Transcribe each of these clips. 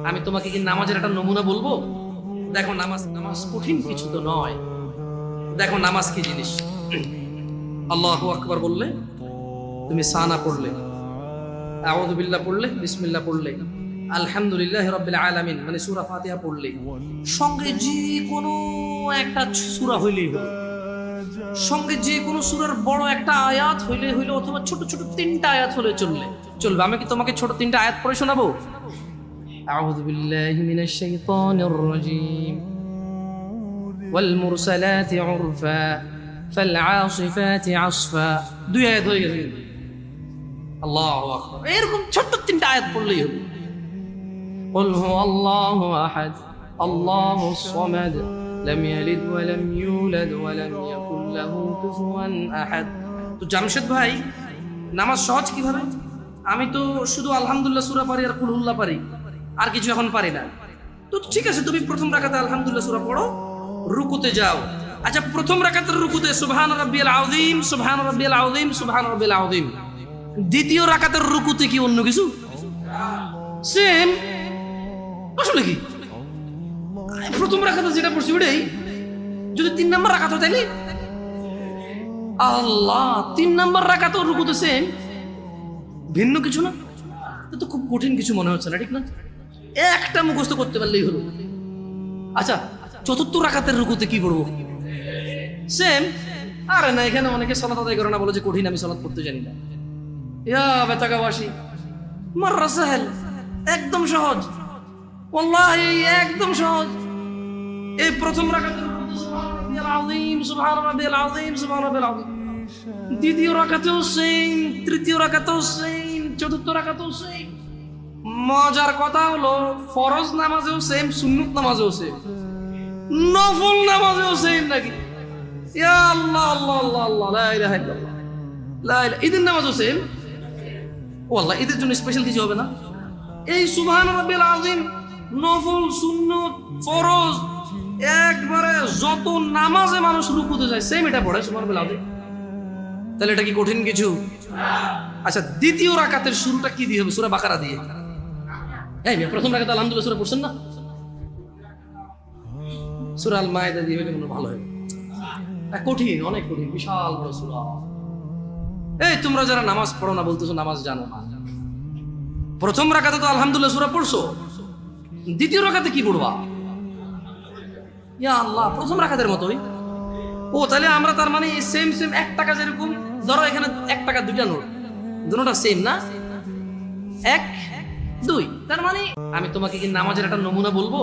আমি তোমাকে কি নামাজের একটা নমুনা বলবো? দেখো নামাজ নামাজ কঠিন কিছু তো নয়। দেখো নামাজ কি জিনিস। আল্লাহু আকবার বললে, তুমি সানা পড়লে, আউযু বিল্লাহ পড়লে, বিসমিল্লাহ পড়লে, আলহামদুলিল্লাহি রাব্বিল আলামিন মানে সূরা ফাতিহা পড়লে, সঙ্গে যে কোনো একটা সূরা হইলেই হলো, সঙ্গে যে কোনো সূরার বড় একটা আয়াত হইলে হইলো, অথবা ছোট ছোট তিনটা আয়াত হলে চলবে। আমি কি তোমাকে ছোট তিনটা আয়াত পড়ে শোনাবো? আউযু বিল্লাহি মিনাশ শাইতানির রাজীম। ওয়াল মুরসালাতি উরফা ফাল আসিফাতি আসফা। দুই আয়াত হয়ে গেছে। আল্লাহু আকবার। এরকম ছোট তিনটা আয়াত পড়লেই হবে। কুল হুয়াল্লাহু আহাদ আল্লাহুস সামাদ লাম ইয়ালিদ ওয়া লাম ইউলাদ ওয়া লাম ইয়াকুল লাহু কুফুয়ান আহাদ। তো জামশেদ ভাই, নামাজ সহজ কিভাবে? আমি তো শুধু আলহামদুলিল্লাহ সূরা পারি আর কুল হুল্লাহ পারি, আর কিছু এখন পারি না। তো ঠিক আছে, তুমি প্রথম রাকাতে আলহামদুলিল্লাহ সূরা পড়ো, রুকুতে যাও। আচ্ছা, প্রথম রাকাতের রুকুতে সুবহান রাব্বিয়াল আযীম, সুবহান রাব্বিয়াল আযীম, সুবহান রাব্বিয়াল আযীম। দ্বিতীয় রাকাতের রুকুতে কি অন্য কিছু? সেম। আসলে কি প্রথম রাকাতে যেটা পড়ছি ওটাই, যদি 3 নাম্বার রাকাত হয় তাইলে আল্লাহ 3 নাম্বার রাকাতের রুকুতে সেম, ভিন্ন কিছু না। তো খুব কঠিন কিছু মনে হচ্ছে না, ঠিক না? একটা মুখস্থ করতে পারলেই হলো। আচ্ছা, চতুর্থ রাকাতের রুকুতে কি পড়বো? সেম। আরে না, এখানে অনেকে সালাত আদায় করে না, বলে যে কঠিন, আমি সালাত পড়তে জানি না। ইয়া বেতাকাবাসী, মাররা সাহেল, একদম সহজ, ওয়াল্লাহি একদম সহজ। এই প্রথম রাকাতের রুকুতে সুবহান রাব্বিয়াল আযীম, সুবহান রাব্বিয়াল আযীম, সুবহান রাব্বিয়াল আযীম। দ্বিতীয় রাকাতেও সেম, তৃতীয় রাকাতেও সেম, চতুর্থ রাকাতেও সেম। মজার কথা হলো, ফরজ নামাজেও সেম, সুন্নত নামাজেও সেম, নফল নামাজেও সেম নাকি? ইয়া আল্লাহ আল্লাহ আল্লাহ আল্লাহ, লা ইলাহা ইল্লাল্লাহ, লা ইলাহা। ঈদের নামাজও সেম। ওয়াল্লাহ, ঈদের জন্য স্পেশাল কিছু হবে না? এই সুবহান রাব্বিয়াল আযীম, নফল, সুন্নত, ফরজ, একবারে যত নামাজে মানুষ রুকুতে যায় সেম এটা পড়ে সুবহান রাব্বিয়াল আযীম। তাহলে এটা কি কঠিন কিছু? আচ্ছা, দ্বিতীয় রাকাতের শুরুটা কি দিয়ে হবে? সূরা বাকারা দিয়ে। এই প্রথম রাকাতে আলহামদুলিল্লাহ সূরা পড়ছেন না? সূরা আল মায়েদা দিয়ে হলে ভালো হয়। কঠিন, অনেক কঠিন, বিশাল বড় সূরা। এই তোমরা যারা নামাজ পড়ো না বলতেছো নামাজ জানো না, প্রথম রাকাতে তো আলহামদুলিল্লাহ সূরা পড়ছো, দ্বিতীয় রাকাতে কি পড়বা? ইয়া আল্লাহ, প্রথম রাকাতের মতোই। ও তাহলে আমরা তার মানে সেম সেম 1 টাকা, যেরকম ধরো এখানে 1 টাকা দুইটা নোট, দুটোটা সেম না, 1 2। তার মানে আমি তোমাকে কি নামাজের একটা নমুনা বলবো?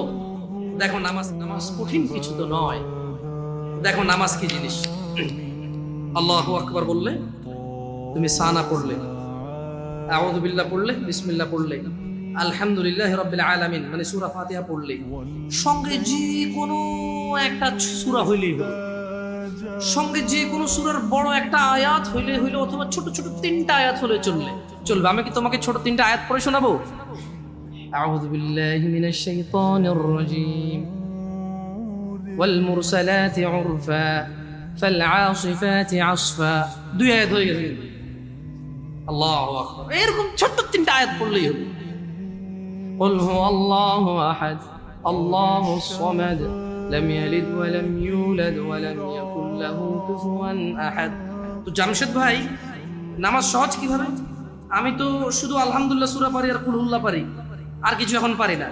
দেখো নামাজ নামাজ কঠিন কিছু তো নয়। দেখো নামাজ কি জিনিস। আল্লাহু আকবার বললে, তুমি সানা পড়লে, আউযু বিল্লাহ পড়লে, বিসমিল্লাহ পড়লে, আলহামদুলিল্লাহি রাব্বিল আলামিন মানে সূরা ফাতিহা পড়লে, সঙ্গে যে কোনো একটা সূরা হইলেই হলো, সঙ্গে যে কোনো সূরার বড় একটা আয়াত হইলে হইলো, অথবা ছোট ছোট তিনটা আয়াত হলে চলবে। আমি কি তোমাকে ছোট তিনটা আয়াত পড়ে শোনাবো? আউযু বিল্লাহি মিনাশ শাইতানির রাজীম। ওয়াল মুরসালাতি উরফা ফাল আসিফাতি আসফা। দুই আয়াত হয়ে গেছে। আল্লাহু আকবার। এরকম ছোট তিনটা আয়াত পড়লেই হবে। কুল হুয়াল্লাহু আহাদ আল্লাহুস সামাদ লাম ইয়ালিদ ওয়া লাম ইউলাদ ওয়া লাম ইয়াকুল লাহু কুফুয়ান আহাদ। তো জামশেদ ভাই, নামাজ সহজ কিভাবে? আমি তো শুধু আলহামদুলিল্লাহ সূরা পারি আর কুল হুল্লাহ পারি, আর কিছু এখন পারি না।